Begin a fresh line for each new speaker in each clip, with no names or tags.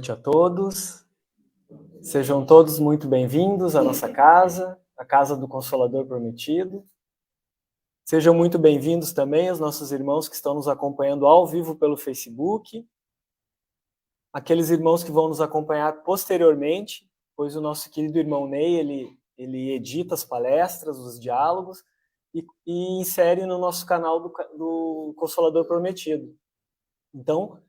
noite a todos. Sejam todos muito bem-vindos à nossa casa, a Casa do Consolador Prometido. Sejam muito bem-vindos também os nossos irmãos que estão nos acompanhando ao vivo pelo Facebook, aqueles irmãos que vão nos acompanhar posteriormente, pois o nosso querido irmão Ney, ele edita as palestras, os diálogos, e insere no nosso canal do Consolador Prometido. Então,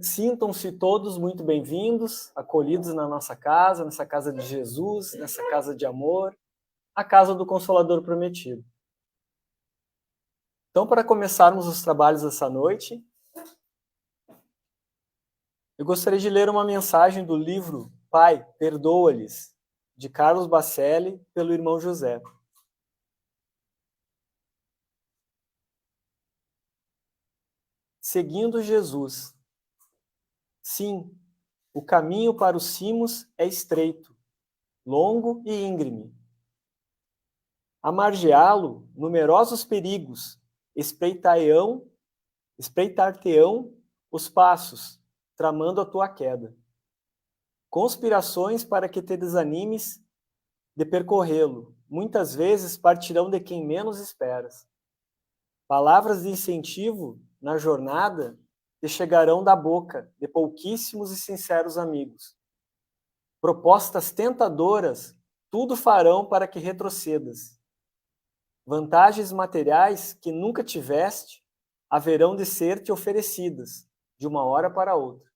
sintam-se todos muito bem-vindos, acolhidos na nossa casa, nessa casa de Jesus, nessa casa de amor, a casa do Consolador Prometido. Então, para começarmos os trabalhos dessa noite, eu gostaria de ler uma mensagem do livro Pai, Perdoa-lhes, de Carlos Bacelli, pelo irmão José. Seguindo Jesus. Sim, o caminho para os cimos é estreito, longo e íngreme. A margeá-lo, numerosos perigos espreitar-te-ão os passos, tramando a tua queda. Conspirações para que te desanimes de percorrê-lo, muitas vezes partirão de quem menos esperas. Palavras de incentivo na jornada te chegarão da boca de pouquíssimos e sinceros amigos. Propostas tentadoras tudo farão para que retrocedas. Vantagens materiais que nunca tiveste haverão de ser-te oferecidas, de uma hora para outra.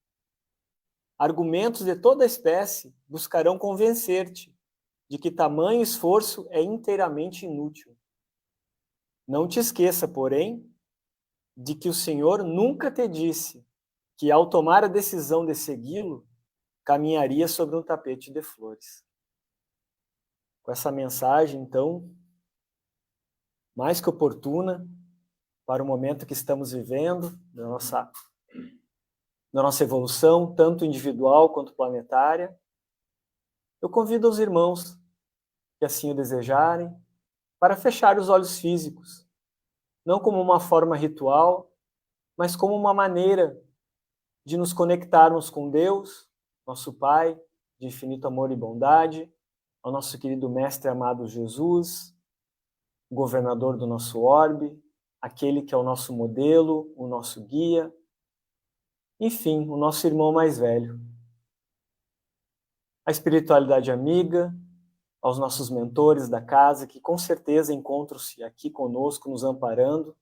Argumentos de toda espécie buscarão convencer-te de que tamanho esforço é inteiramente inútil. Não te esqueça, porém, de que o Senhor nunca te disse que, ao tomar a decisão de segui-lo, caminharia sobre um tapete de flores. Com essa mensagem, então, mais que oportuna para o momento que estamos vivendo, da nossa evolução, tanto individual quanto planetária, eu convido os irmãos que assim o desejarem, para fechar os olhos físicos, não como uma forma ritual, mas como uma maneira de nos conectarmos com Deus, nosso Pai, de infinito amor e bondade, ao nosso querido Mestre amado Jesus, o governador do nosso orbe, aquele que é o nosso modelo, o nosso guia, enfim, o nosso irmão mais velho. A espiritualidade amiga, aos nossos mentores da casa, que com certeza encontram-se aqui conosco, nos amparando.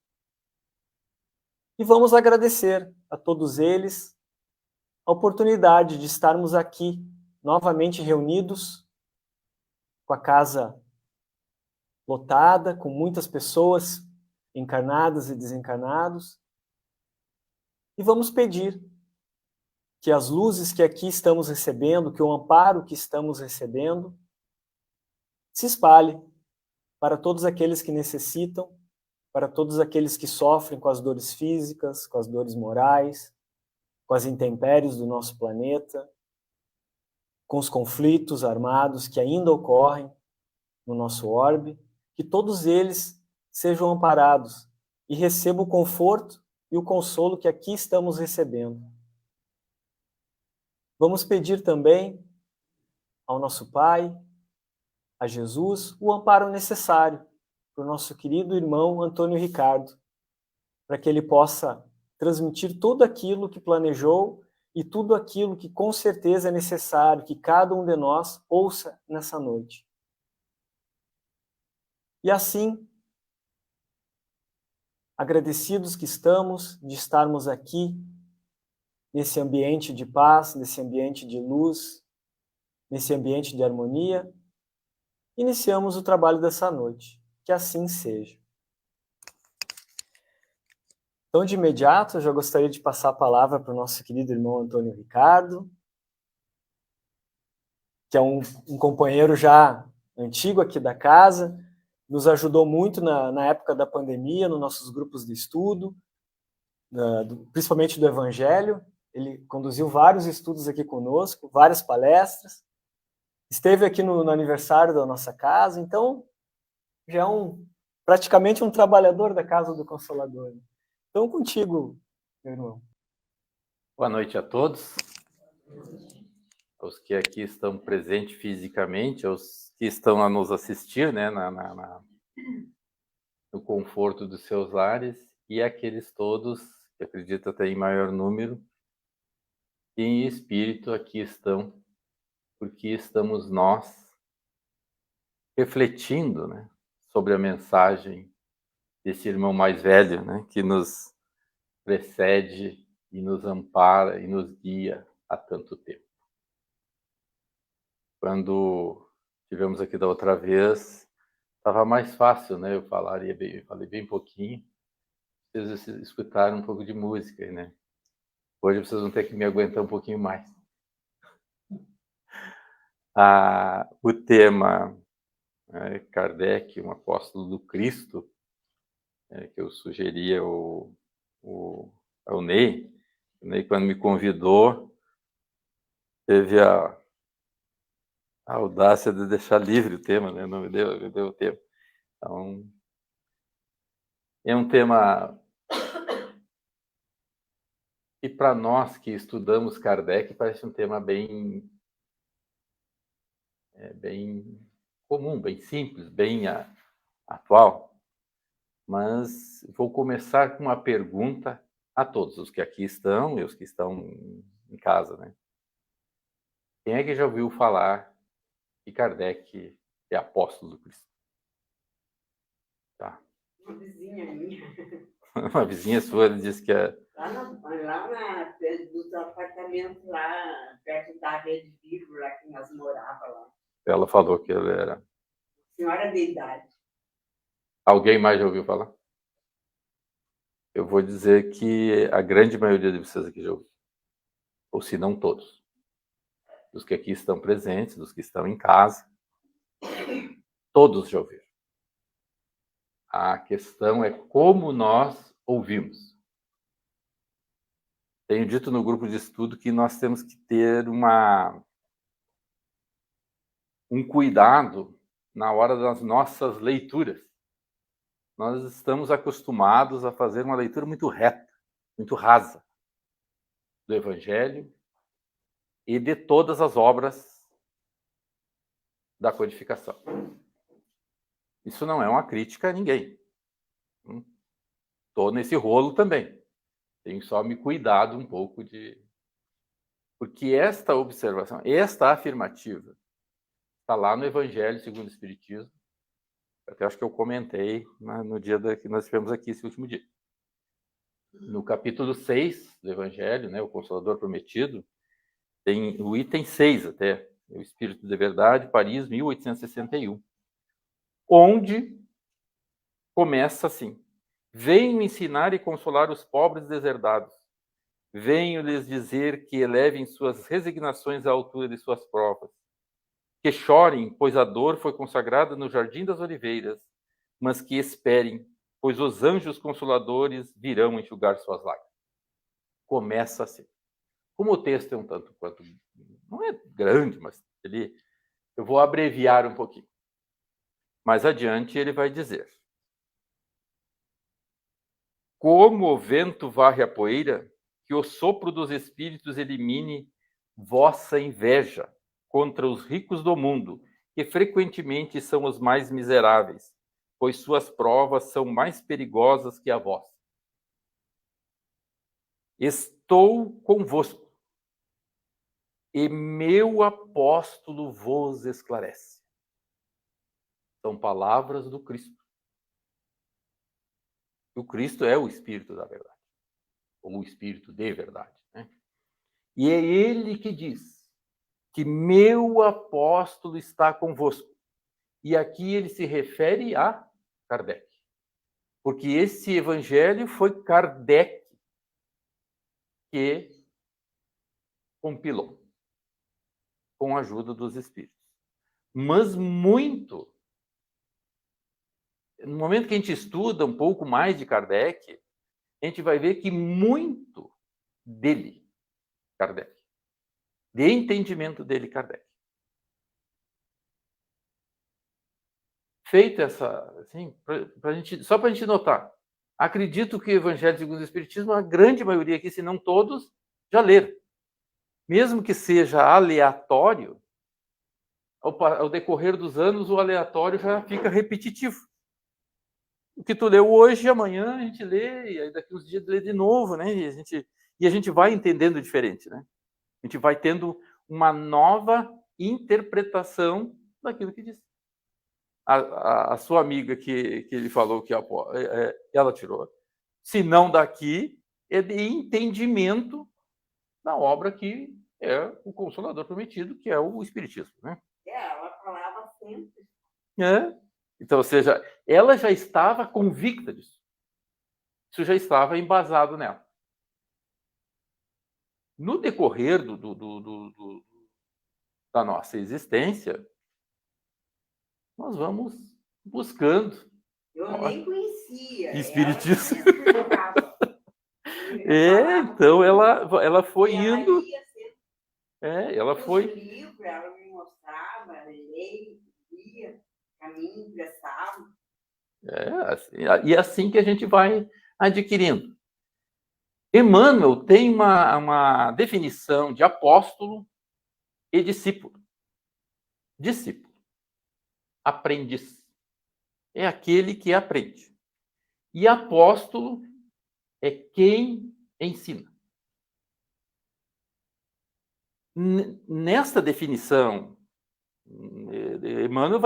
E vamos agradecer a todos eles a oportunidade de estarmos aqui, novamente reunidos, com a casa lotada, com muitas pessoas encarnadas e desencarnados. E vamos pedir que as luzes que aqui estamos recebendo, que o amparo que estamos recebendo, se espalhe para todos aqueles que necessitam, para todos aqueles que sofrem com as dores físicas, com as dores morais, com as intempéries do nosso planeta, com os conflitos armados que ainda ocorrem no nosso orbe, que todos eles sejam amparados e recebam o conforto e o consolo que aqui estamos recebendo. Vamos pedir também ao nosso Pai, a Jesus, o amparo necessário para o nosso querido irmão Antônio Ricardo, para que ele possa transmitir tudo aquilo que planejou e tudo aquilo que com certeza é necessário que cada um de nós ouça nessa noite. E assim, agradecidos que estamos de estarmos aqui, nesse ambiente de paz, nesse ambiente de luz, nesse ambiente de harmonia, iniciamos o trabalho dessa noite. Que assim seja. Então, de imediato, eu já gostaria de passar a palavra para o nosso querido irmão Antônio Ricardo, que é um companheiro já antigo aqui da casa, nos ajudou muito na época da pandemia, nos nossos grupos de estudo, principalmente do Evangelho. Ele conduziu vários estudos aqui conosco, várias palestras, esteve aqui no aniversário da nossa casa, então já é praticamente um trabalhador da Casa do Consolador. Então, contigo, meu irmão.
Boa noite a todos. Aos que aqui estão presentes fisicamente, aos que estão a nos assistir, né, no conforto dos seus lares, e aqueles todos, que acredito até em maior número, que em espírito aqui estão, porque estamos nós refletindo, né, sobre a mensagem desse irmão mais velho, né, que nos precede e nos ampara e nos guia há tanto tempo. Quando tivemos aqui da outra vez, estava mais fácil, né? Eu falei bem pouquinho. Vocês escutaram um pouco de música, né? Hoje vocês vão ter que me aguentar um pouquinho mais. O tema Kardec, um apóstolo do Cristo, que eu sugeria ao Ney. O Ney, quando me convidou, teve a audácia de deixar livre o tema, né? Não me deu o tema. Então, é um tema que, para nós que estudamos Kardec, parece um tema bem comum, bem simples, bem atual. Mas vou começar com uma pergunta a todos, os que aqui estão e os que estão em casa, né? Quem é que já ouviu falar que Kardec é apóstolo do Cristo? Tá.
Uma vizinha minha.
Uma vizinha sua disse que é...
Lá dos apartamentos lá, perto da Rede Vivo, lá que nós morávamos lá.
Ela falou que ele era...
Senhora de idade.
Alguém mais já ouviu falar? Eu vou dizer que a grande maioria de vocês aqui já ouviu. Ou se não todos. Dos que aqui estão presentes, dos que estão em casa. Todos já ouviram. A questão é como nós ouvimos. Tenho dito no grupo de estudo que nós temos que ter um cuidado na hora das nossas leituras. Nós estamos acostumados a fazer uma leitura muito reta, muito rasa do Evangelho e de todas as obras da codificação. Isso não é uma crítica a ninguém. Estou nesse rolo também. Tenho só me cuidado um pouco de... Porque esta observação, esta afirmativa, está lá no Evangelho segundo o Espiritismo. Até acho que eu comentei no dia que nós tivemos aqui, esse último dia. No capítulo 6 do Evangelho, né, o Consolador Prometido, tem o item 6 até, o Espírito de Verdade, Paris, 1861. Onde começa assim: venho ensinar e consolar os pobres deserdados. Venho lhes dizer que elevem suas resignações à altura de suas provas. Que chorem, pois a dor foi consagrada no Jardim das Oliveiras, mas que esperem, pois os anjos consoladores virão enxugar suas lágrimas. Começa assim. Como o texto é um tanto quanto... não é grande, mas eu vou abreviar um pouquinho. Mais adiante ele vai dizer: como o vento varre a poeira, que o sopro dos espíritos elimine vossa inveja contra os ricos do mundo, que frequentemente são os mais miseráveis, pois suas provas são mais perigosas que a vossa. Estou convosco, e meu apóstolo vos esclarece. São palavras do Cristo. O Cristo é o Espírito da verdade, ou o Espírito de verdade, né? E é ele que diz que meu apóstolo está convosco. E aqui ele se refere a Kardec. Porque esse evangelho foi Kardec que compilou, com a ajuda dos espíritos. Mas muito... no momento que a gente estuda um pouco mais de Kardec, a gente vai ver que muito dele, Kardec, de entendimento dele, Kardec. Feita essa, assim, só para a gente notar, acredito que o Evangelho segundo o Espiritismo, a grande maioria aqui, se não todos, já leram. mesmo que seja aleatório, ao decorrer dos anos, o aleatório já fica repetitivo. O que tu leu hoje, amanhã a gente lê, e aí daqui uns dias lê de novo, né? E a gente vai entendendo diferente, né? A gente vai tendo uma nova interpretação daquilo que disse. A sua amiga que ele falou que ela tirou, se não daqui, é de entendimento da obra que é o Consolador Prometido, que é o Espiritismo, né?
Ela falava sempre.
Então, ou seja, ela já estava convicta disso. Isso já estava embasado nela. No decorrer da nossa existência, nós vamos buscando.
Eu nem conhecia.
Espiritismo.
Ela
então ela foi indo.
Ia sempre,
ela foi.
Livro, ela me mostrava, leia, lia, caminho, emprestava.
E é assim que a gente vai adquirindo. Emmanuel tem uma definição de apóstolo e discípulo. Discípulo. Aprendiz. É aquele que aprende. E apóstolo é quem ensina. Nesta definição, Emmanuel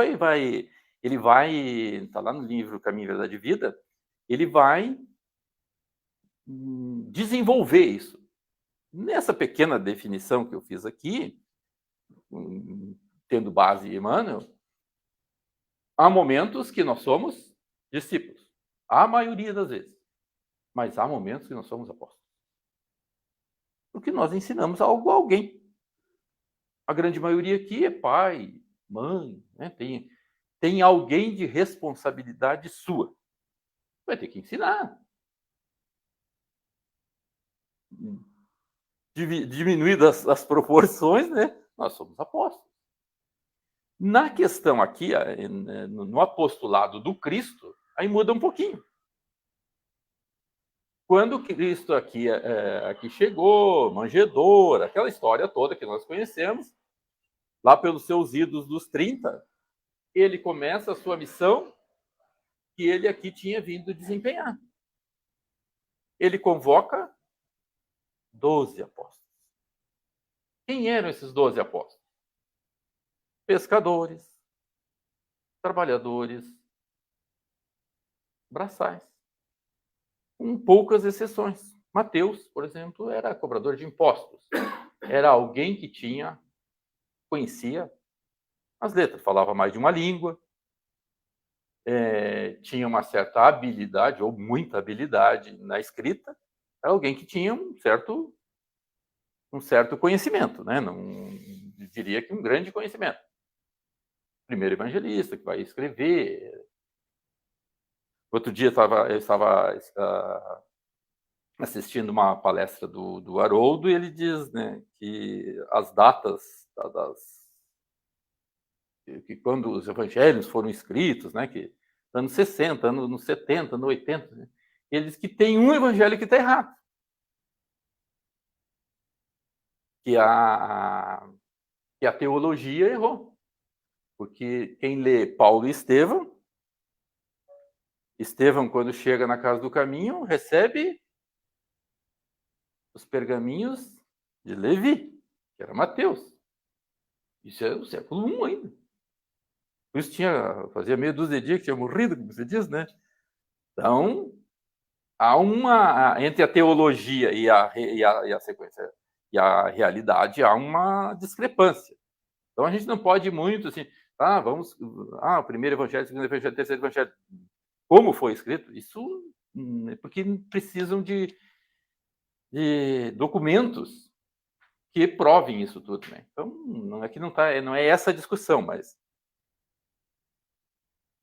ele vai, está lá no livro Caminho, Verdade e Vida, ele vai desenvolver isso. Nessa pequena definição que eu fiz aqui, tendo base em Emmanuel, há momentos que nós somos discípulos, a maioria das vezes, mas há momentos que nós somos apóstolos. Porque nós ensinamos algo a alguém. A grande maioria aqui é pai, mãe, né? Tem alguém de responsabilidade sua. Vai ter que ensinar. Diminuídas as proporções, né? Nós somos apóstolos. Na questão aqui, no apostolado do Cristo, aí muda um pouquinho. Quando Cristo aqui chegou, manjedour, aquela história toda que nós conhecemos, lá pelos seus idos dos 30, ele começa a sua missão que ele aqui tinha vindo desempenhar. Ele convoca 12 apóstolos. Quem eram esses 12 apóstolos? Pescadores, trabalhadores, braçais, com poucas exceções. Mateus, por exemplo, era cobrador de impostos. Era alguém que conhecia as letras, falava mais de uma língua, tinha uma certa habilidade, ou muita habilidade na escrita, era alguém que tinha um certo conhecimento, né? Não diria que um grande conhecimento. Primeiro evangelista que vai escrever. Outro dia eu estava assistindo uma palestra do Haroldo e ele diz, né, que as datas que quando os evangelhos foram escritos, né, que anos 60, anos 70, anos 80, né, ele diz que tem um evangelho que está errado. Que a teologia errou. Porque quem lê Paulo e Estevão, quando chega na casa do caminho, recebe os pergaminhos de Levi, que era Mateus. Isso é o século I ainda. Por isso fazia meia dúzia de dias que tinha morrido, como você diz, né? Então, entre a teologia e a sequência e a realidade, há uma discrepância. Então, a gente não pode muito assim, o primeiro evangelho, o segundo evangelho, o terceiro evangelho, como foi escrito? Isso porque precisam de documentos que provem isso tudo, né? Então, não é essa a discussão, mas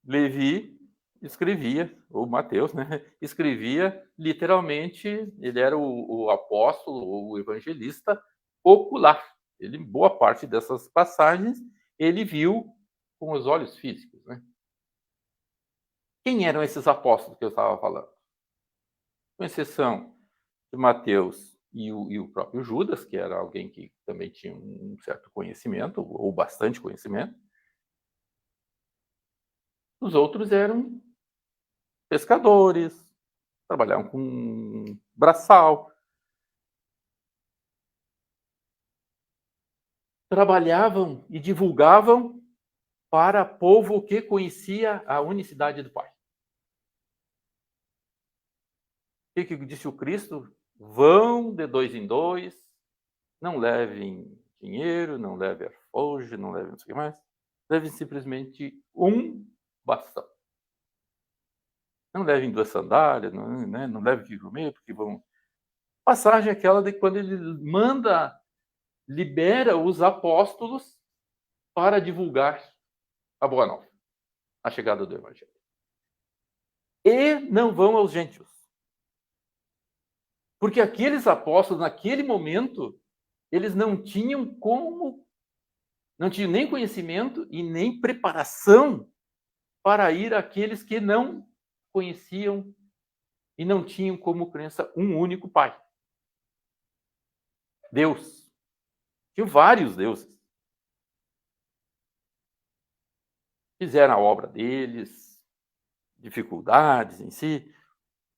Levi escrevia, ou Mateus, né? Escrevia literalmente, ele era o apóstolo, o evangelista ocular. Ele, boa parte dessas passagens, ele viu com os olhos físicos, né? Quem eram esses apóstolos que eu estava falando? Com exceção de Mateus e o próprio Judas, que era alguém que também tinha um certo conhecimento, ou bastante conhecimento. Os outros eram pescadores, trabalhavam com braçal, trabalhavam e divulgavam para povo que conhecia a unicidade do Pai. O que disse o Cristo? Vão de 2 em 2, não levem dinheiro, não levem alforje, não levem não sei o que mais, levem simplesmente um bastão. Não levem 2 sandálias, não levem que comer, porque vão... Passagem aquela de quando ele libera os apóstolos para divulgar a boa nova, a chegada do Evangelho. E não vão aos gentios. Porque aqueles apóstolos, naquele momento, eles não tinham nem conhecimento e nem preparação para ir àqueles que não conheciam e não tinham como crença um único Pai. Deus. Tinham vários deuses. Fizeram a obra deles, dificuldades em si.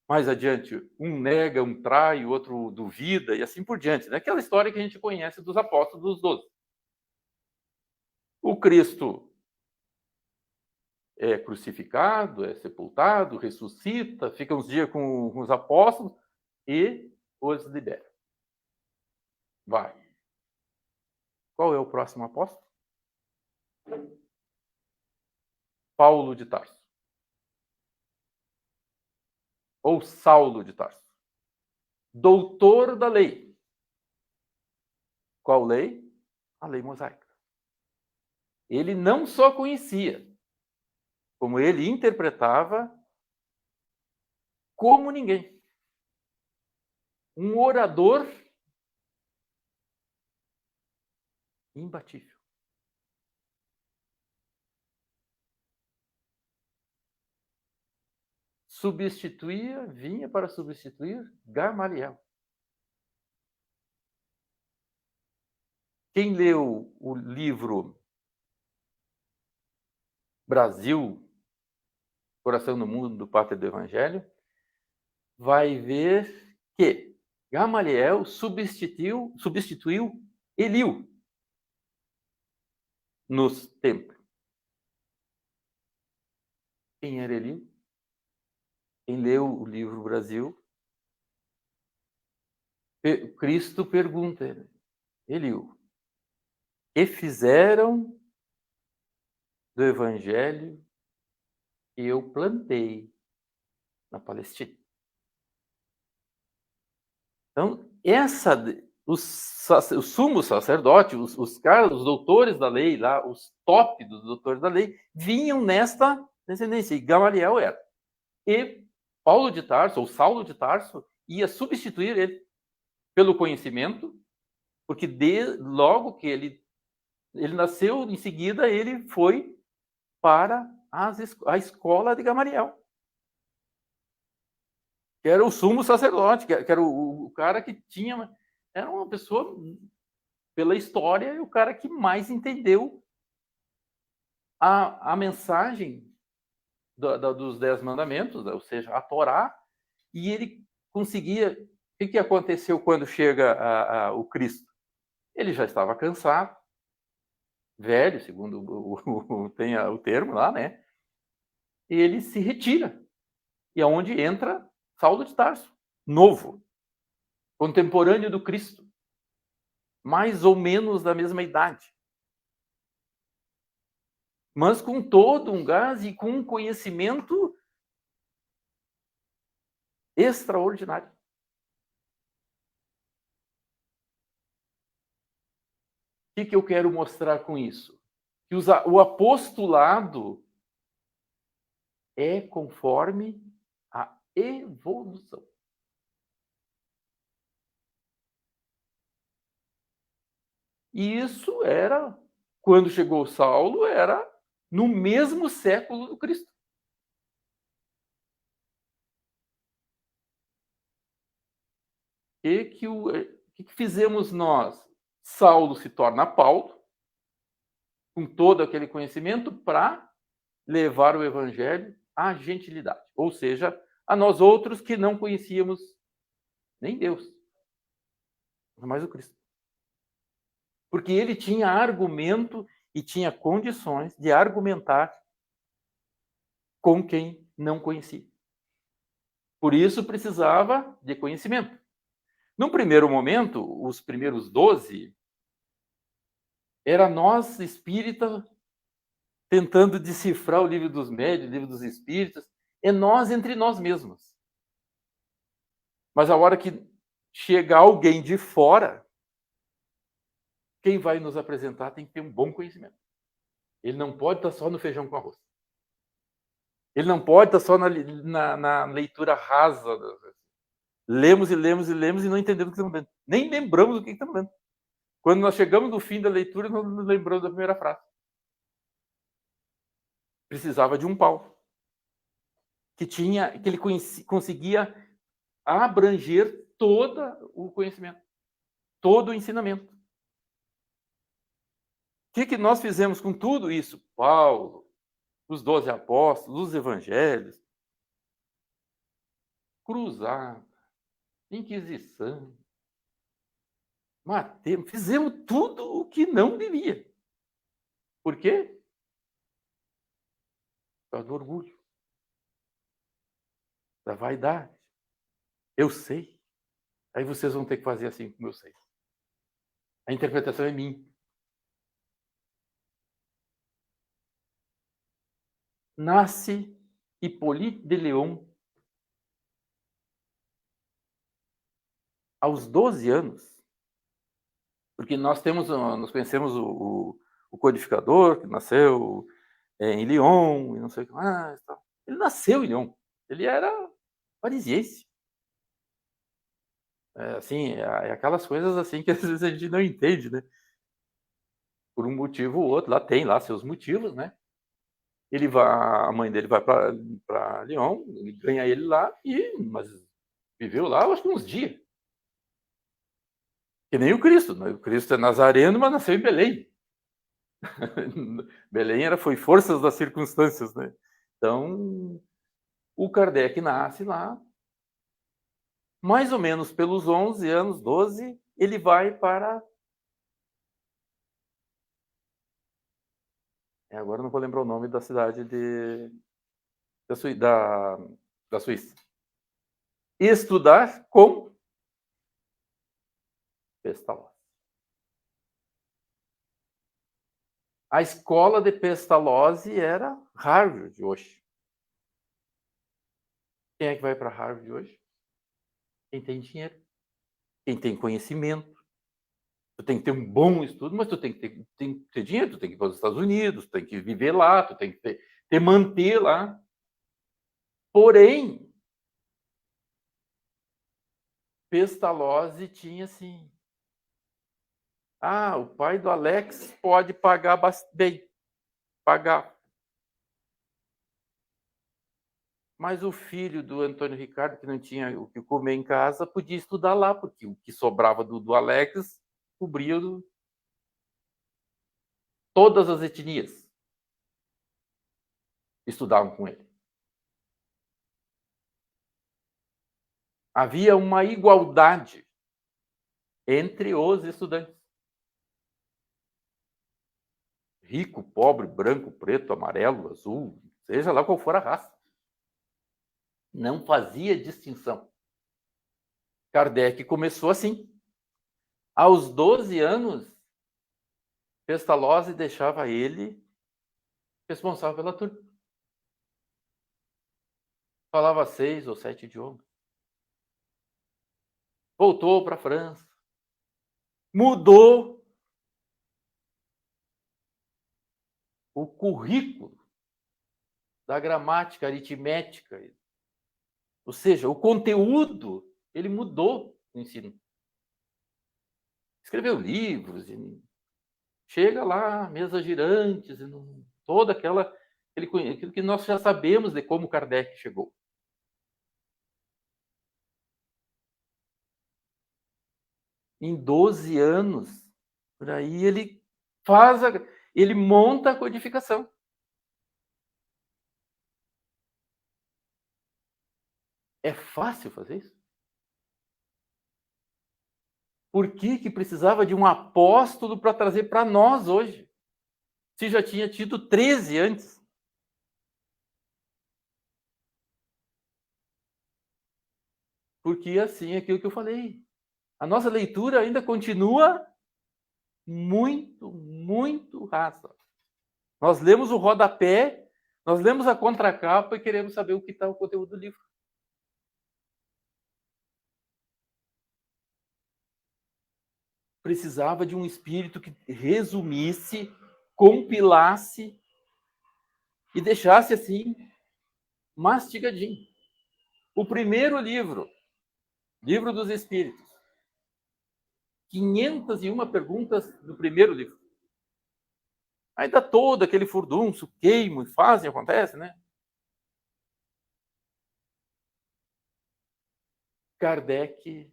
Mais adiante, um nega, um trai, o outro duvida, e assim por diante. Né? Aquela história que a gente conhece dos apóstolos dos 12. O Cristo é crucificado, é sepultado, ressuscita, fica uns dias com os apóstolos e os libera. Vai. Qual é o próximo apóstolo? Paulo de Tarso. Ou Saulo de Tarso. Doutor da lei. Qual lei? A lei mosaica. Ele não só conhecia, como ele interpretava como ninguém. Um orador imbatível. Vinha para substituir Gamaliel. Quem leu o livro Brasil, Coração do Mundo, do Pátria do Evangelho, vai ver que Gamaliel substituiu Eliú nos templos. Quem era Eliú? Quem leu o livro Brasil, Cristo pergunta, Eliú, que fizeram do Evangelho que eu plantei na Palestina? Então, os sumos sacerdotes, os caras, os doutores da lei, lá, os top dos doutores da lei, vinham nesta descendência, e Gamaliel era. E Paulo de Tarso, ou Saulo de Tarso, ia substituir ele pelo conhecimento, porque logo que ele nasceu, em seguida ele foi para a escola de Gamaliel, que era o sumo sacerdote, que era o cara que era uma pessoa, pela história, o cara que mais entendeu a mensagem dos 10 mandamentos, ou seja, a Torá, e ele conseguia... O que aconteceu quando chega o Cristo? Ele já estava cansado, velho, segundo tem o termo lá, né? E ele se retira. E é onde entra Saulo de Tarso, novo, contemporâneo do Cristo, mais ou menos da mesma idade, mas com todo um gás e com um conhecimento extraordinário. O que eu quero mostrar com isso? Que o apostolado é conforme a evolução. E isso era, quando chegou Saulo, era no mesmo século do Cristo. que fizemos nós? Saulo se torna Paulo, com todo aquele conhecimento, para levar o evangelho à gentilidade, ou seja, a nós outros que não conhecíamos nem Deus, mas o Cristo. Porque ele tinha argumento e tinha condições de argumentar com quem não conhecia. Por isso precisava de conhecimento. Num primeiro momento, os primeiros 12, era nós, espírita, tentando decifrar o livro dos médios, o livro dos espíritos, é nós entre nós mesmos. Mas a hora que chega alguém de fora, quem vai nos apresentar tem que ter um bom conhecimento. Ele não pode estar só no feijão com arroz. Ele não pode estar só na leitura rasa. Lemos e lemos e lemos e não entendemos o que estamos lendo. Nem lembramos o que estamos lendo. Quando nós chegamos no fim da leitura, não nos lembramos da primeira frase. Precisava de um Paulo. Que ele conseguia abranger todo o conhecimento. Todo o ensinamento. O que nós fizemos com tudo isso? Paulo, os 12 apóstolos, os evangelhos, cruzada, Inquisição, matemos, fizemos tudo o que não devia. Por quê? Por causa do orgulho, da vaidade. Eu sei. Aí vocês vão ter que fazer assim como eu sei. A interpretação é minha. Nasce Hippolyte de Leon aos 12 anos, porque nós conhecemos o codificador, que nasceu em Lyon, e não sei o que mais. Ele nasceu em Lyon. Ele era parisiense. Assim, aquelas coisas assim que às vezes a gente não entende, né? Por um motivo ou outro, lá tem seus motivos, né? A mãe dele vai para Lyon, ele ganha ele lá, mas viveu lá, eu acho que uns dias. Que nem o Cristo. O Cristo é nazareno, mas nasceu em Belém. Belém foi forças das circunstâncias, né? Então, o Kardec nasce lá, mais ou menos pelos 11 anos, 12, ele vai para... Agora não vou lembrar o nome da cidade da Suíça. Estudar com Pestalozzi. A escola de Pestalozzi era Harvard hoje. Quem é que vai para Harvard hoje? Quem tem dinheiro, quem tem conhecimento. Tu tem que ter um bom estudo, mas tu tem que ter dinheiro, tu tem que ir para os Estados Unidos, tu tem que viver lá, tu tem que te manter lá. Porém, Pestalozzi tinha assim... o pai do Alex pode pagar bem. Pagar. Mas o filho do Antônio Ricardo, que não tinha o que comer em casa, podia estudar lá, porque o que sobrava do Alex cobria todas as etnias. Estudavam com ele. Havia uma igualdade entre os estudantes. Rico, pobre, branco, preto, amarelo, azul, seja lá qual for a raça. Não fazia distinção. Kardec começou assim. Aos 12 anos, Pestalozzi deixava ele responsável pela turma. Falava 6 ou 7 idiomas. Voltou para a França. Mudou o currículo da gramática aritmética. Ou seja, o conteúdo, ele mudou no ensino. Escreveu livros, e chega lá, mesas girantes, e toda aquilo que nós já sabemos de como Kardec chegou. Em 12 anos, por aí, ele monta a codificação. É fácil fazer isso? Por que precisava de um apóstolo para trazer para nós hoje? Se já tinha tido 13 antes. Porque assim é aquilo que eu falei. A nossa leitura ainda continua muito rasa. Nós lemos o rodapé, nós lemos a contracapa e queremos saber o que está o conteúdo do livro. Precisava de um espírito que resumisse, compilasse e deixasse assim mastigadinho. O primeiro livro, Livro dos Espíritos, 501 perguntas do primeiro livro. Aí dá todo aquele furdunço, queimo, fazem, acontece, né? Kardec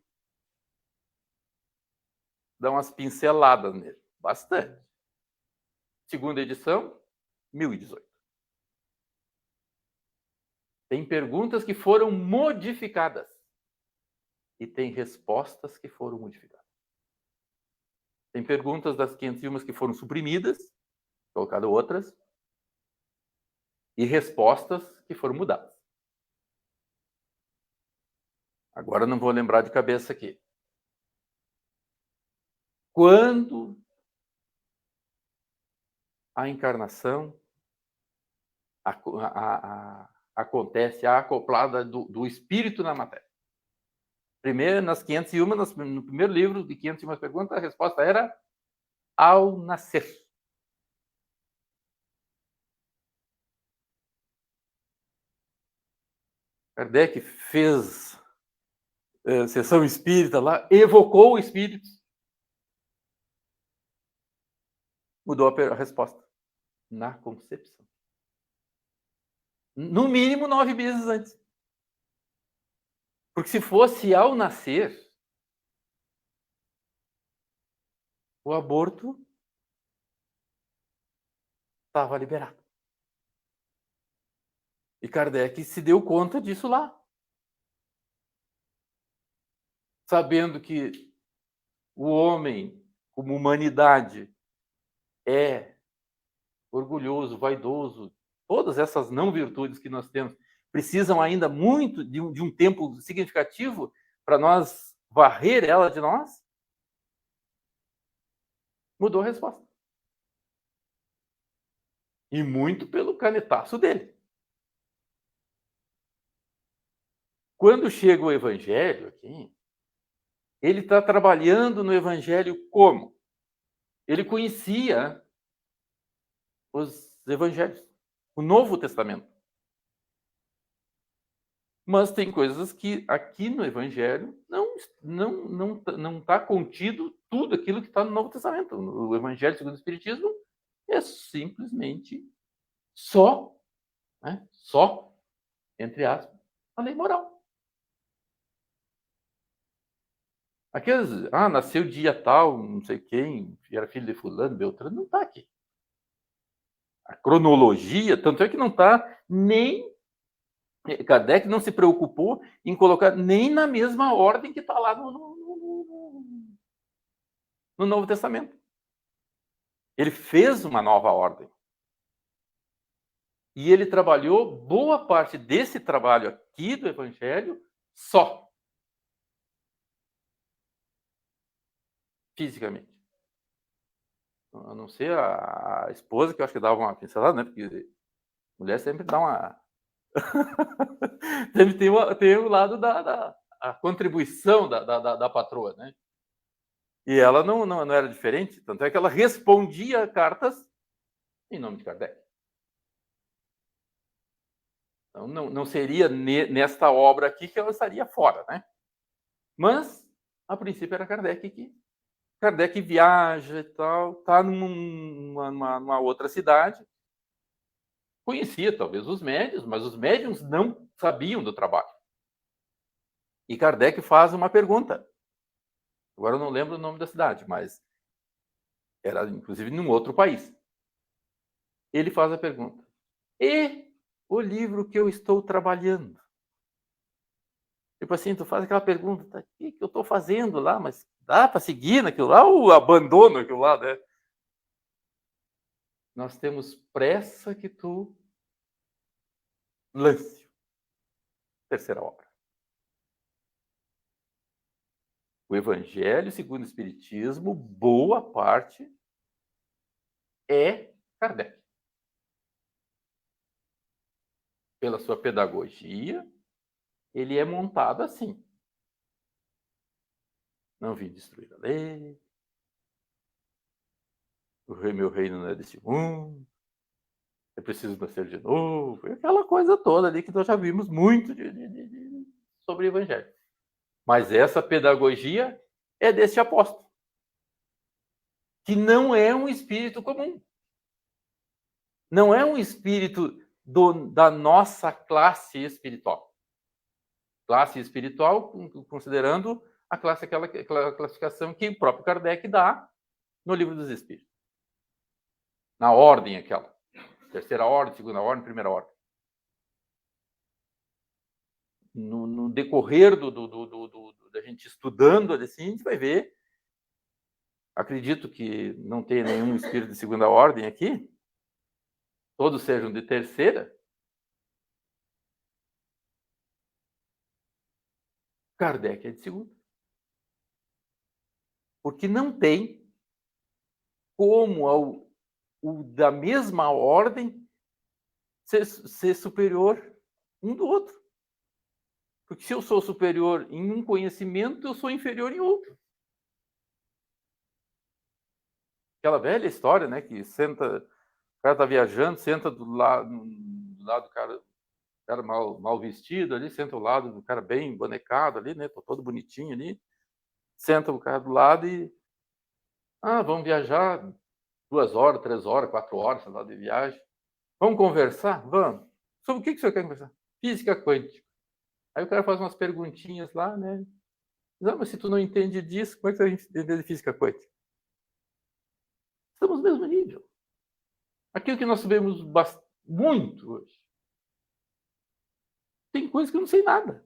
dá umas pinceladas nele, bastante. Segunda edição, 1018. Tem perguntas que foram modificadas e tem respostas que foram modificadas. Tem perguntas das 501 que foram suprimidas, colocadas outras, e respostas que foram mudadas. Agora não vou lembrar de cabeça aqui. Quando a encarnação acontece a acoplada do espírito na matéria? Primeiro, nas 501, no primeiro livro de 501 perguntas, a resposta era ao nascer. Kardec fez sessão espírita lá, evocou o espírito, mudou a resposta. Na concepção. No mínimo 9 meses antes. Porque se fosse ao nascer, o aborto estava liberado. E Kardec se deu conta disso lá. Sabendo que o homem, como humanidade, é orgulhoso, vaidoso, todas essas não virtudes que nós temos, precisam ainda muito de um tempo significativo para nós varrer ela de nós, mudou a resposta. E muito pelo canetaço dele. Quando chega o Evangelho aqui, ele está trabalhando no Evangelho como? Ele conhecia os Evangelhos, o Novo Testamento. Mas tem coisas que aqui no Evangelho não está contido tudo aquilo que está no Novo Testamento. O Evangelho segundo o Espiritismo é simplesmente só, entre aspas, a lei moral. Aqueles, nasceu dia tal, não sei quem, era filho de fulano, Beltrano, não está aqui. A cronologia, tanto é que não está nem... Kardec não se preocupou em colocar nem na mesma ordem que está lá no Novo Testamento. Ele fez uma nova ordem. E ele trabalhou boa parte desse trabalho aqui do Evangelho só. Fisicamente. A não ser a esposa, que eu acho que dava uma pincelada, né? Porque mulher sempre dá uma... sempre tem o lado da contribuição da patroa, né? E ela não era diferente, tanto é que ela respondia cartas em nome de Kardec. Então, não seria nesta obra aqui que ela estaria fora, né? Mas, a princípio, era Kardec que... Kardec viaja e tal, está numa outra cidade. Conhecia, talvez, os médiuns, mas os médiuns não sabiam do trabalho. E Kardec faz uma pergunta. Agora eu não lembro o nome da cidade, mas era inclusive num outro país. Ele faz a pergunta: e o livro que eu estou trabalhando? Tipo assim, tu faz aquela pergunta, tá, o que eu estou fazendo lá? Mas dá para seguir naquilo lá ou abandono aquilo lá, né? Nós temos pressa que tu lance. Terceira obra. O Evangelho segundo o Espiritismo, boa parte é Kardec. Pela sua pedagogia, ele é montado assim. Não vim destruir a lei. Meu reino não é deste mundo. É preciso nascer de novo. Aquela coisa toda ali que nós já vimos muito sobre o Evangelho. Mas essa pedagogia é desse apóstolo, que não é um espírito comum. Não é um espírito da nossa classe espiritual. Classe espiritual, considerando aquela classificação que o próprio Kardec dá no Livro dos Espíritos. Na ordem aquela. Terceira ordem, segunda ordem, primeira ordem. No decorrer da gente estudando, assim, a gente vai ver. Acredito que não tenha nenhum espírito de segunda ordem aqui. Todos sejam de terceira. Kardec é de segunda. Porque não tem como o da mesma ordem ser superior um do outro. Porque se eu sou superior em um conhecimento, eu sou inferior em outro. Aquela velha história, né? Que senta, o cara está viajando, senta do lado do cara mal vestido ali, senta ao lado do cara bem bonecado ali, né? Todo bonitinho ali. Senta o cara do lado e... vamos viajar 2 horas, 3 horas, 4 horas, sei lá, de viagem. Vamos conversar? Vamos. Sobre o que o senhor quer conversar? Física quântica. Aí o cara faz umas perguntinhas lá, né? Mas se tu não entende disso, como é que a gente entende de física quântica? Estamos no mesmo nível. Aquilo que nós sabemos muito hoje. Tem coisas que eu não sei nada.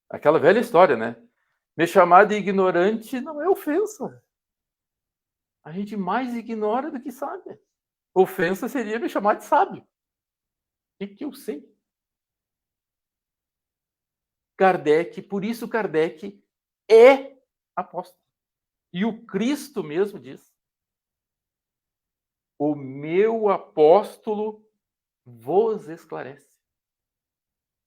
Aquela velha história, né? Me chamar de ignorante não é ofensa. A gente mais ignora do que sabe. Ofensa seria me chamar de sábio. O que eu sei? Kardec, por isso Kardec é apóstolo. E o Cristo mesmo diz: o meu apóstolo vos esclarece.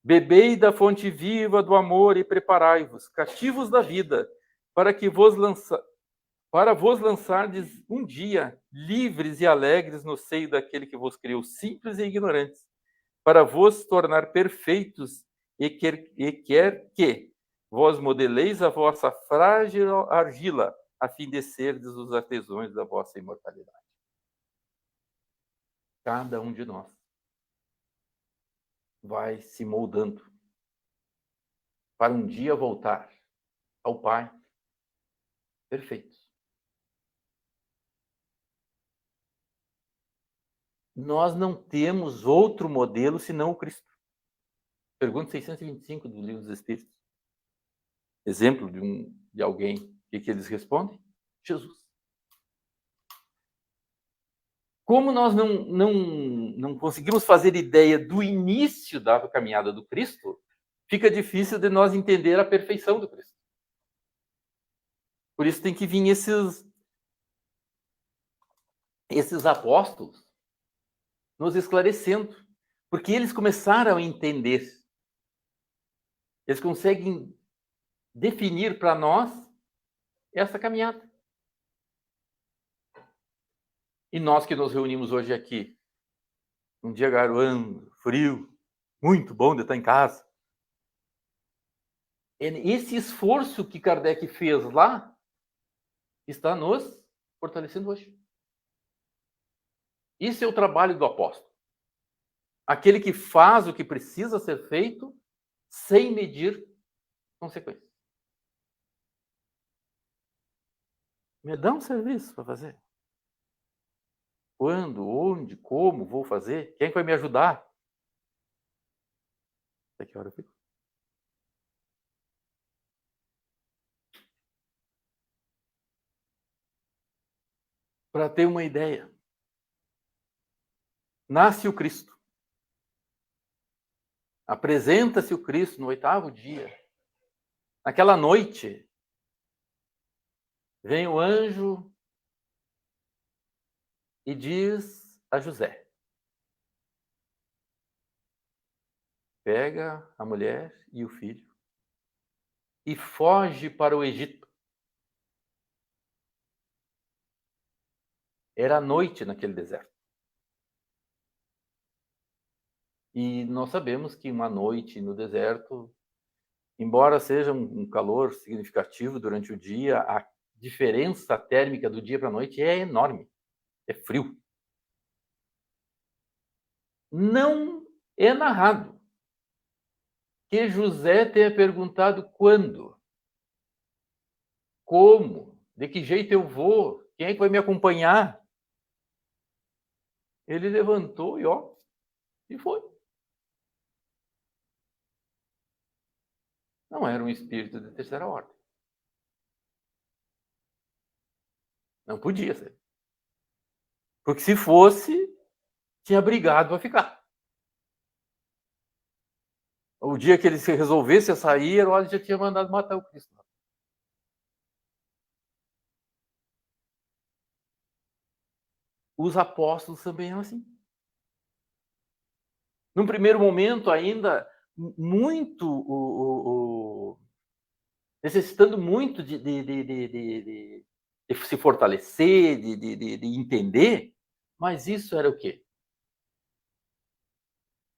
Bebei da fonte viva do amor e preparai-vos, cativos da vida, para vos lançardes um dia livres e alegres no seio daquele que vos criou simples e ignorantes, para vos tornar perfeitos e quer que vós modeleis a vossa frágil argila, a fim de serdes os artesãos da vossa imortalidade. Cada um de nós vai se moldando para um dia voltar ao Pai perfeitos. Nós não temos outro modelo senão o Cristo. Pergunta 625 do Livro dos Espíritos. Exemplo de alguém. O que eles respondem? Jesus. Como nós não conseguimos fazer ideia do início da caminhada do Cristo, fica difícil de nós entender a perfeição do Cristo. Por isso tem que vir esses apóstolos nos esclarecendo, porque eles começaram a entender. Eles conseguem definir para nós essa caminhada. E nós que nos reunimos hoje aqui, um dia garoando, frio, muito bom de estar em casa. Esse esforço que Kardec fez lá está nos fortalecendo hoje. Isso é o trabalho do apóstolo. Aquele que faz o que precisa ser feito sem medir consequências. Me dá um serviço para fazer. Quando, onde, como vou fazer? Quem vai me ajudar? Até que hora eu fico? Para ter uma ideia, nasce o Cristo. Apresenta-se o Cristo no 8º dia. Naquela noite, vem o anjo e diz a José: pega a mulher e o filho e foge para o Egito. Era noite naquele deserto. E nós sabemos que uma noite no deserto, embora seja um calor significativo durante o dia, a diferença térmica do dia para a noite é enorme. É frio. Não é narrado que José tenha perguntado quando, como, de que jeito eu vou, quem é que vai me acompanhar. Ele levantou e foi. Não era um espírito de terceira ordem. Não podia ser. Porque se fosse, tinha brigado para ficar. O dia que ele se resolvesse a sair, Herodes já tinha mandado matar o Cristo. Os apóstolos também eram assim. Num primeiro momento, ainda muito necessitando muito de se fortalecer, de entender, mas isso era o quê?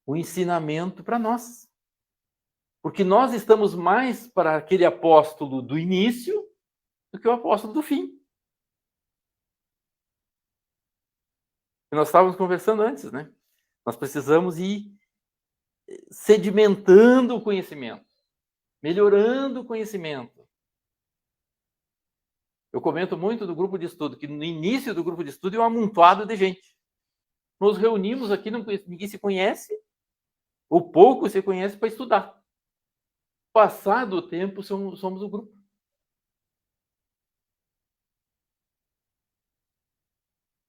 O ensinamento para nós. Porque nós estamos mais para aquele apóstolo do início do que o apóstolo do fim. E nós estávamos conversando antes, né? Nós precisamos ir sedimentando o conhecimento, melhorando o conhecimento. Eu comento muito do grupo de estudo, que no início do grupo de estudo é um amontoado de gente. Nos reunimos aqui, ninguém se conhece, ou pouco se conhece para estudar. Passado o tempo, somos o grupo.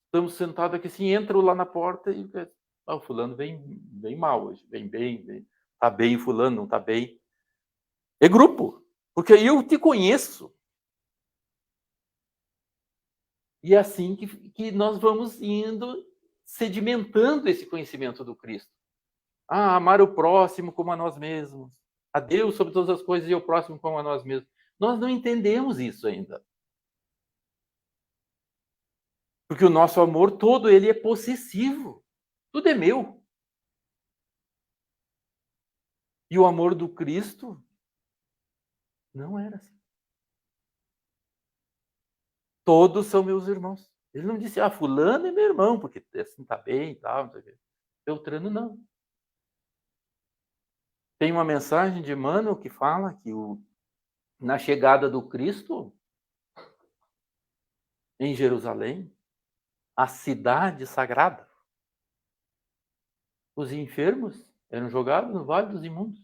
Estamos sentados aqui assim, entro lá na porta e o fulano vem mal hoje, vem bem, tá bem, fulano não tá bem. É grupo, porque aí eu te conheço. E é assim que nós vamos indo sedimentando esse conhecimento do Cristo. Amar o próximo como a nós mesmos. A Deus sobre todas as coisas e o próximo como a nós mesmos. Nós não entendemos isso ainda. Porque o nosso amor todo ele é possessivo. Tudo é meu. E o amor do Cristo não era assim. Todos são meus irmãos. Ele não disse, fulano é meu irmão, porque assim tá bem e tal, não sei o quê. Beltrano não. Tem uma mensagem de Emmanuel que fala que na chegada do Cristo em Jerusalém, a cidade sagrada, os enfermos eram jogados no Vale dos Imundos.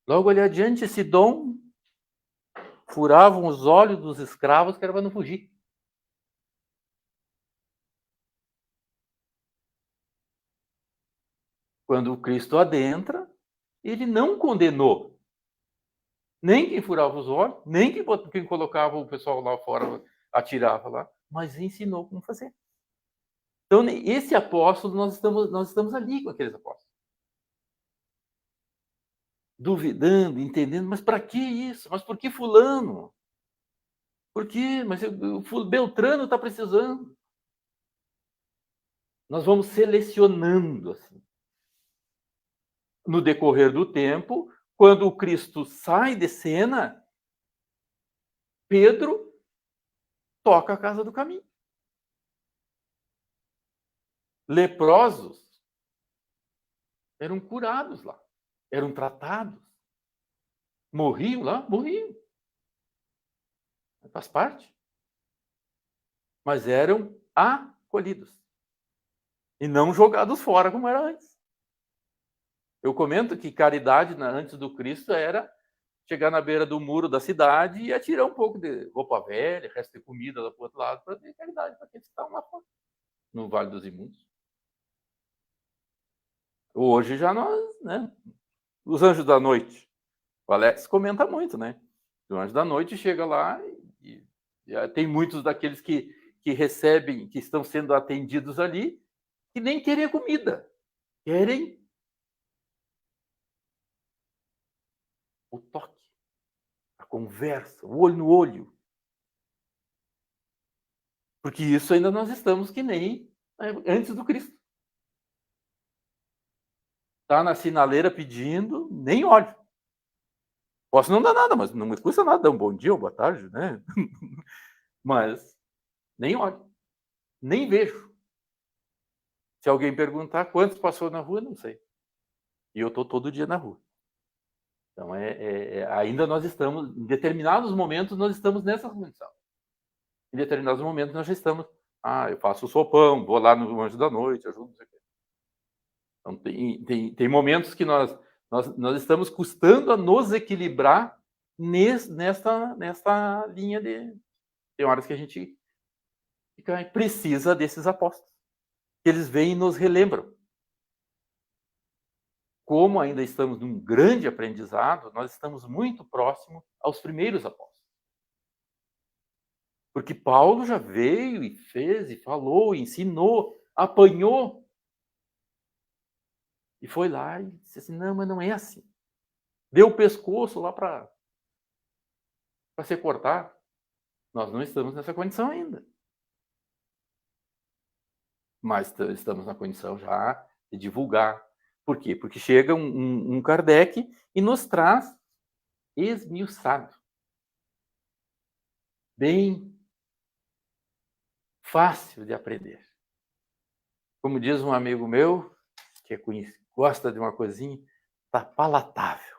Logo ali adiante, Sidom furavam os olhos dos escravos que era para não fugir. Quando o Cristo adentra, ele não condenou nem quem furava os olhos, nem quem colocava o pessoal lá fora, atirava lá, mas ensinou como fazer. Então, esse apóstolo, nós estamos ali com aqueles apóstolos. Duvidando, entendendo, mas para que isso? Mas por que fulano? Por quê? Mas o Beltrano está precisando. Nós vamos selecionando assim. No decorrer do tempo, quando o Cristo sai de cena, Pedro toca a casa do caminho. Leprosos eram curados lá, eram tratados. Morriam lá? Morriam. Faz parte. Mas eram acolhidos. E não jogados fora como era antes. Eu comento que caridade antes do Cristo era chegar na beira do muro da cidade e atirar um pouco de roupa velha, resto de comida lá para o outro lado, para ter caridade para aqueles que estavam lá fora, no Vale dos Imundos. Hoje já nós, né? Os anjos da noite. O Alex comenta muito, né? O anjo da noite chega lá e tem muitos daqueles que recebem, que estão sendo atendidos ali, que nem querem comida. Querem o toque, a conversa, o olho no olho. Porque isso ainda nós estamos que nem antes do Cristo. Está na sinaleira pedindo, nem olho. Posso não dar nada, mas não me custa nada dar um bom dia ou boa tarde, né? Mas nem olho, nem vejo. Se alguém perguntar quantos passou na rua, não sei. E eu estou todo dia na rua. Então, ainda nós estamos, em determinados momentos, nós estamos nessa condição. Em determinados momentos, nós já estamos, eu faço o sopão, vou lá no Anjo da Noite, ajudo, não sei o quê. Então, tem momentos que nós estamos custando a nos equilibrar nesta linha de... Tem horas que a gente precisa desses apóstolos. Eles vêm e nos relembram. Como ainda estamos num grande aprendizado, nós estamos muito próximos aos primeiros apóstolos. Porque Paulo já veio e fez, e falou, e ensinou, apanhou. E foi lá e disse assim, não, mas não é assim. Deu o pescoço lá para ser cortado. Nós não estamos nessa condição ainda. Mas estamos na condição já de divulgar. Por quê? Porque chega um Kardec e nos traz esmiuçado. Bem fácil de aprender. Como diz um amigo meu, que gosta de uma coisinha, tá palatável.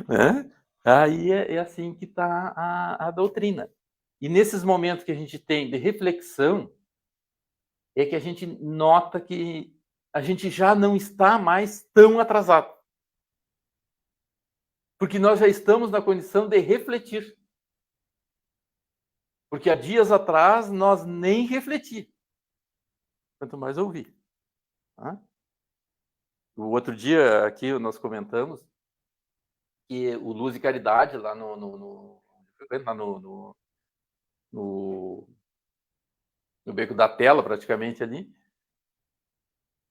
Né? Aí é assim que está a doutrina. E nesses momentos que a gente tem de reflexão, é que a gente nota que a gente já não está mais tão atrasado. Porque nós já estamos na condição de refletir. Porque há dias atrás nós nem refletimos. Quanto mais ouvir. Tá? O outro dia aqui nós comentamos que o Luz e Caridade lá no Beco da Tela, praticamente ali,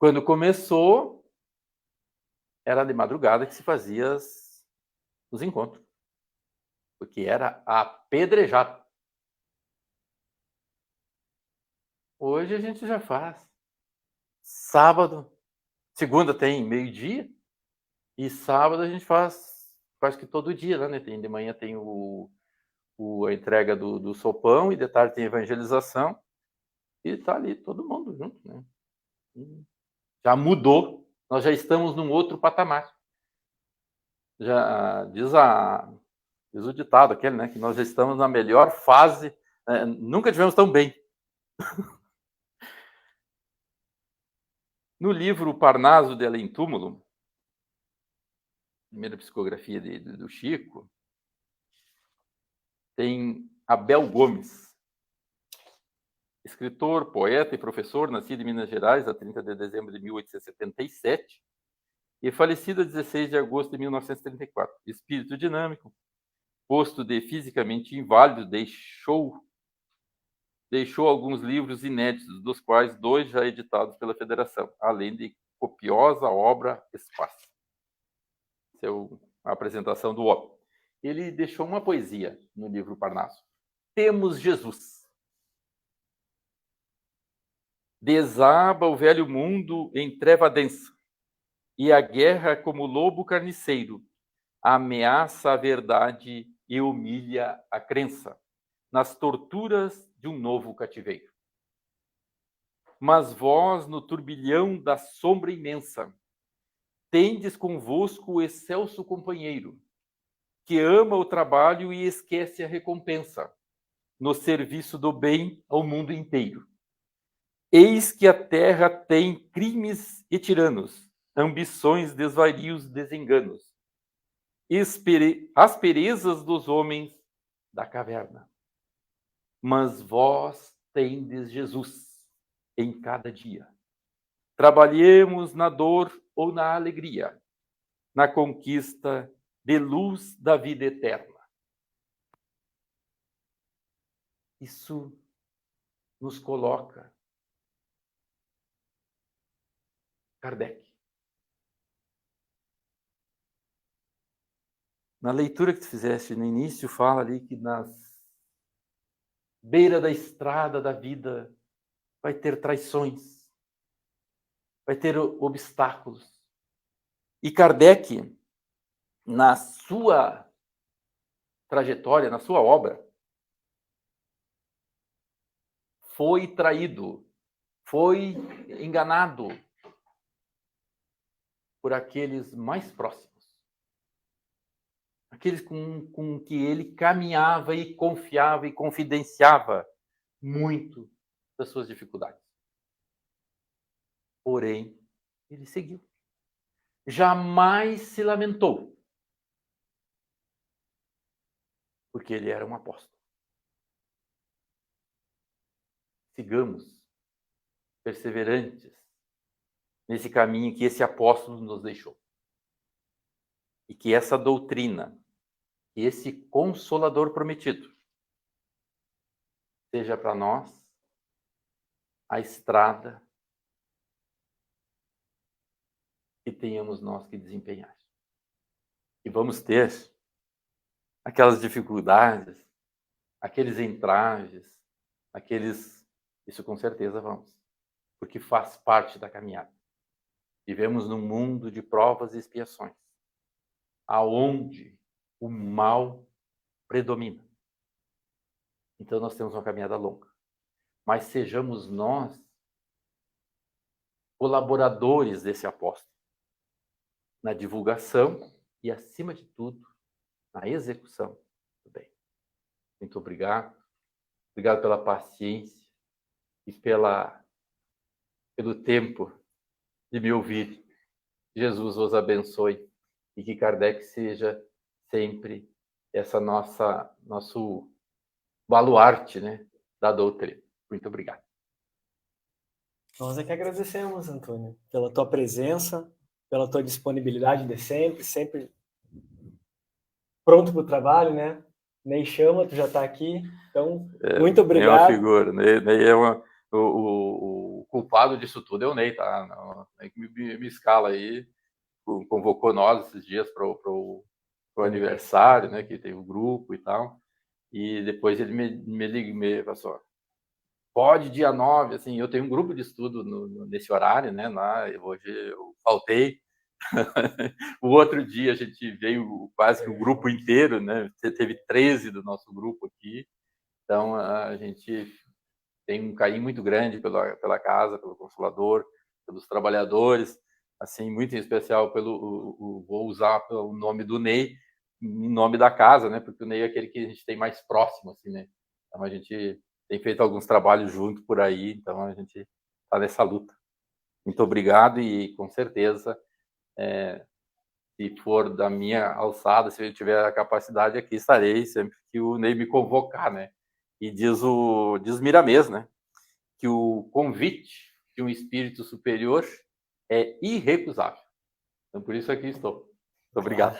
quando começou, era de madrugada que se fazia os encontros. Porque era apedrejado. Hoje a gente já faz. Sábado, segunda tem meio-dia, e sábado a gente faz quase que todo dia, né? De manhã tem a entrega do sopão, e de tarde tem a evangelização, e está ali todo mundo junto, né? Já mudou, nós já estamos num outro patamar. Já diz o ditado aquele, né? Que nós já estamos na melhor fase, nunca tivemos tão bem. No livro Parnaso de Além Túmulo, primeira psicografia do Chico, tem Abel Gomes, escritor, poeta e professor, nascido em Minas Gerais, a 30 de dezembro de 1877, e falecido a 16 de agosto de 1934. Espírito dinâmico, posto de fisicamente inválido, deixou alguns livros inéditos, dos quais 2 já editados pela Federação, além de copiosa obra espaço. Essa é a apresentação do homem. Ele deixou uma poesia no livro Parnaso. Temos Jesus. Desaba o velho mundo em treva densa, e a guerra, como lobo carniceiro, ameaça a verdade e humilha a crença, nas torturas de um novo cativeiro. Mas vós, no turbilhão da sombra imensa, tendes convosco o excelso companheiro, que ama o trabalho e esquece a recompensa, no serviço do bem ao mundo inteiro. Eis que a terra tem crimes e tiranos, ambições, desvarios, desenganos, asperezas dos homens da caverna. Mas vós tendes Jesus em cada dia. Trabalhemos na dor ou na alegria, na conquista de luz da vida eterna. Isso nos coloca Kardec. Na leitura que tu fizeste no início, fala ali que nas beira da estrada da vida vai ter traições, vai ter obstáculos. E Kardec, na sua trajetória, na sua obra, foi traído, foi enganado por aqueles mais próximos. Aqueles com que ele caminhava e confiava e confidenciava muito das suas dificuldades. Porém, ele seguiu. Jamais se lamentou, porque ele era um apóstolo. Sigamos perseverantes nesse caminho que esse apóstolo nos deixou. E que essa doutrina, que esse Consolador prometido, seja para nós a estrada que tenhamos nós que desempenhar. E vamos ter aquelas dificuldades, aqueles entraves, isso com certeza vamos, porque faz parte da caminhada. Vivemos num mundo de provas e expiações, aonde o mal predomina. Então nós temos uma caminhada longa. Mas sejamos nós colaboradores desse apóstolo, na divulgação e, acima de tudo, na execução do bem. Muito obrigado. Obrigado pela paciência e pelo tempo de me ouvir. Jesus os abençoe e que Kardec seja sempre nosso baluarte, né, da doutrina. Muito obrigado.
Nós é que agradecemos, Antônio, pela tua presença, pela tua disponibilidade de sempre pronto para o trabalho, né? Ney chama, tu já está aqui, então muito obrigado.
É uma figura, Ney é o culpado disso tudo é o Ney, tá? Não, Ney que me escala aí, convocou nós esses dias para o aniversário, né? Que tem o grupo e tal, e depois ele me passou. Pode dia 9, assim, eu tenho um grupo de estudo nesse horário, né? Lá, hoje eu faltei. O outro dia a gente veio quase que o grupo inteiro, né? Teve 13 do nosso grupo aqui. Então a gente tem um carinho muito grande pela casa, pelo Consolador, pelos trabalhadores, assim, muito em especial vou usar o nome do Ney, em nome da casa, né? Porque o Ney é aquele que a gente tem mais próximo, assim, né? Então a gente tem feito alguns trabalhos junto por aí, então a gente está nessa luta. Muito obrigado e, com certeza, se for da minha alçada, se eu tiver a capacidade, aqui estarei sempre que o Ney me convocar, né? E diz Miramês, né? Que o convite de um espírito superior é irrecusável. Então, por isso aqui estou. Muito obrigado.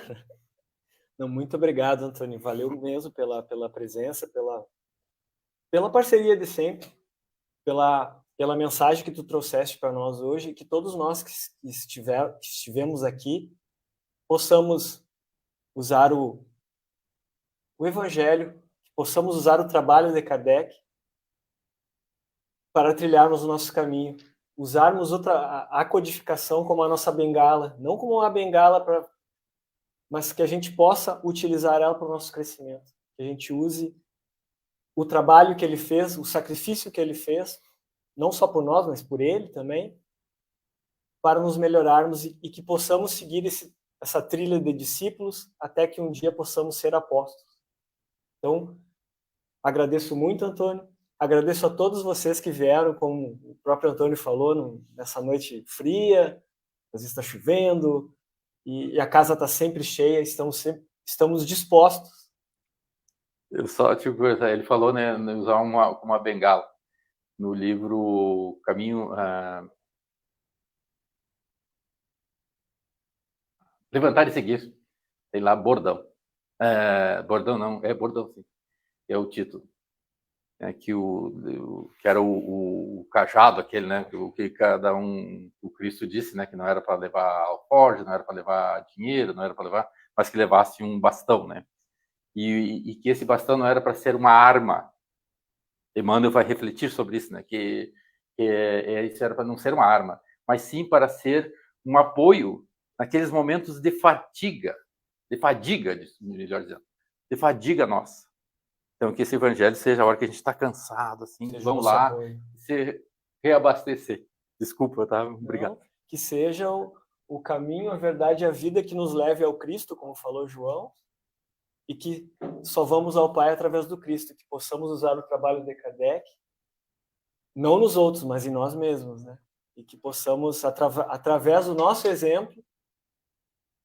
Não, muito obrigado, Antônio. Valeu mesmo pela presença, pela parceria de sempre, pela mensagem que tu trouxeste para nós hoje, e que todos nós que estivemos aqui possamos usar o Evangelho, possamos usar o trabalho de Kardec para trilharmos o nosso caminho, usarmos a codificação como a nossa bengala, não como uma bengala, mas que a gente possa utilizar ela para o nosso crescimento, que a gente use o trabalho que ele fez, o sacrifício que ele fez, não só por nós, mas por ele também, para nos melhorarmos e que possamos seguir essa trilha de discípulos até que um dia possamos ser apóstolos. Então, agradeço muito, Antônio. Agradeço a todos vocês que vieram, como o próprio Antônio falou, nessa noite fria, às vezes está chovendo, e a casa está sempre cheia, estamos dispostos.
Eu só, tipo, ele falou, né, usar uma bengala. No livro Caminho... Levantar e Seguir. Tem lá Bordão. Bordão não, Bordão sim. É o título. Que era o cajado aquele, né? O que cada um, o Cristo disse, né? Que não era para levar alforje, não era para levar dinheiro, não era para levar, mas que levasse um bastão, né? E que esse bastão não era para ser uma arma. Emmanuel vai refletir sobre isso, né? Que isso era para não ser uma arma, mas sim para ser um apoio naqueles momentos de fadiga, melhor dizendo, de fadiga nossa. Então, que esse evangelho seja a hora que a gente está cansado, assim, vamos lá, se reabastecer. Desculpa, tá? Obrigado.
Não, que seja o caminho, a verdade e a vida que nos leve ao Cristo, como falou João, e que só vamos ao Pai através do Cristo, que possamos usar o trabalho de Kardec, não nos outros, mas em nós mesmos, né? E que possamos, através do nosso exemplo,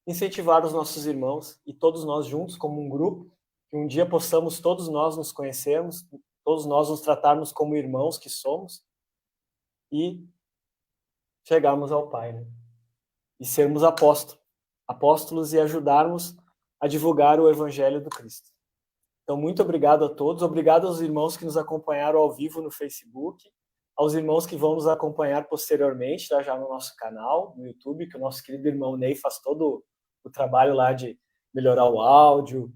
incentivar os nossos irmãos e todos nós juntos, como um grupo, que um dia possamos todos nós nos conhecermos, todos nós nos tratarmos como irmãos que somos e chegarmos ao Pai, né? E sermos apóstolos e ajudarmos a divulgar o Evangelho do Cristo. Então, muito obrigado a todos, obrigado aos irmãos que nos acompanharam ao vivo no Facebook, aos irmãos que vão nos acompanhar posteriormente, tá, já no nosso canal, no YouTube, que o nosso querido irmão Ney faz todo o trabalho lá de melhorar o áudio,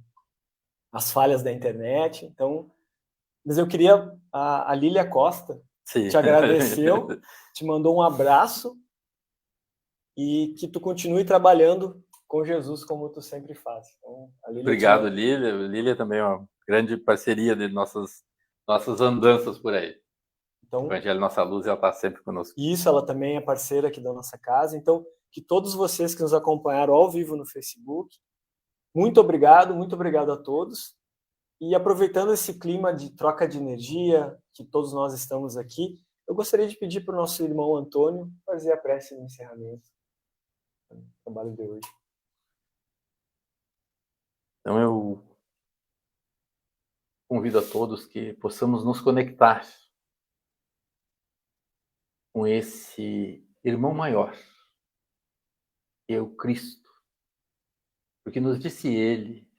as falhas da internet. Então, mas eu queria, a Lília Costa
Sim.
te agradeceu, te mandou um abraço e que tu continue trabalhando com Jesus como tu sempre faz. Então,
obrigado, Lília. Lília também é uma grande parceria de nossas andanças por aí. Então, o Evangelho Nossa Luz, ela está sempre conosco.
Isso, ela também é parceira aqui da nossa casa. Então, que todos vocês que nos acompanharam ao vivo no Facebook, muito obrigado a todos. E aproveitando esse clima de troca de energia, que todos nós estamos aqui, eu gostaria de pedir para o nosso irmão Antônio fazer a prece de encerramento do trabalho de hoje.
Então, eu convido a todos que possamos nos conectar com esse irmão maior, que é o Cristo. Porque nos disse ele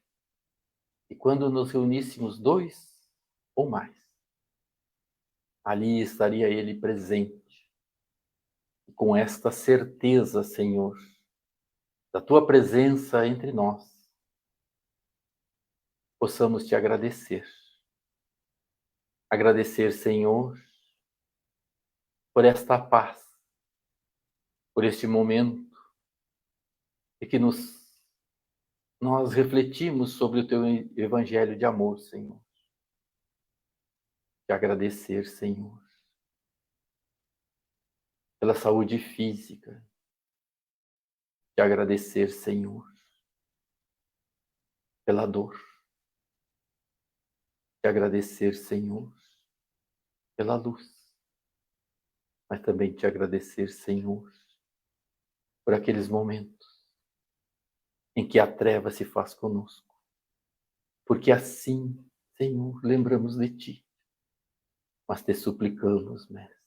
que quando nos reuníssemos 2 ou mais, ali estaria ele presente. E com esta certeza, Senhor, da tua presença entre nós, possamos te agradecer. Agradecer, Senhor, por esta paz, por este momento em que nós refletimos sobre o teu evangelho de amor, Senhor. Te agradecer, Senhor, pela saúde física. Te agradecer, Senhor, pela dor. Te agradecer, Senhor, pela luz. Mas também te agradecer, Senhor, por aqueles momentos em que a treva se faz conosco. Porque assim, Senhor, lembramos de ti. Mas te suplicamos, Mestre,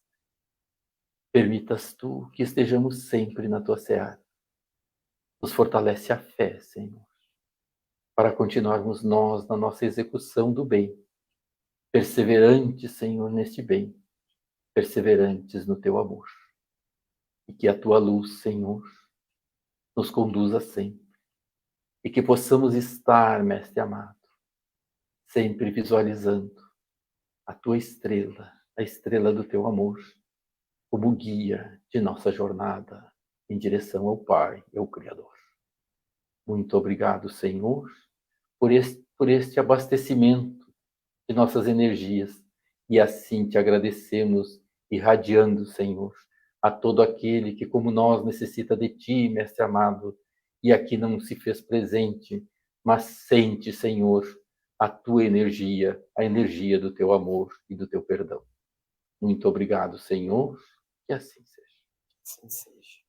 permitas tu que estejamos sempre na tua seara. Nos fortalece a fé, Senhor, para continuarmos nós na nossa execução do bem, perseverantes, Senhor, neste bem, perseverantes no teu amor. E que a tua luz, Senhor, nos conduza sempre. E que possamos estar, Mestre amado, sempre visualizando a tua estrela, a estrela do teu amor, como guia de nossa jornada em direção ao Pai, ao Criador. Muito obrigado, Senhor, por este abastecimento de nossas energias. E assim te agradecemos, irradiando, Senhor, a todo aquele que, como nós, necessita de ti, Mestre amado, e aqui não se fez presente, mas sente, Senhor, a tua energia, a energia do teu amor e do teu perdão. Muito obrigado, Senhor, que assim seja.
Assim seja.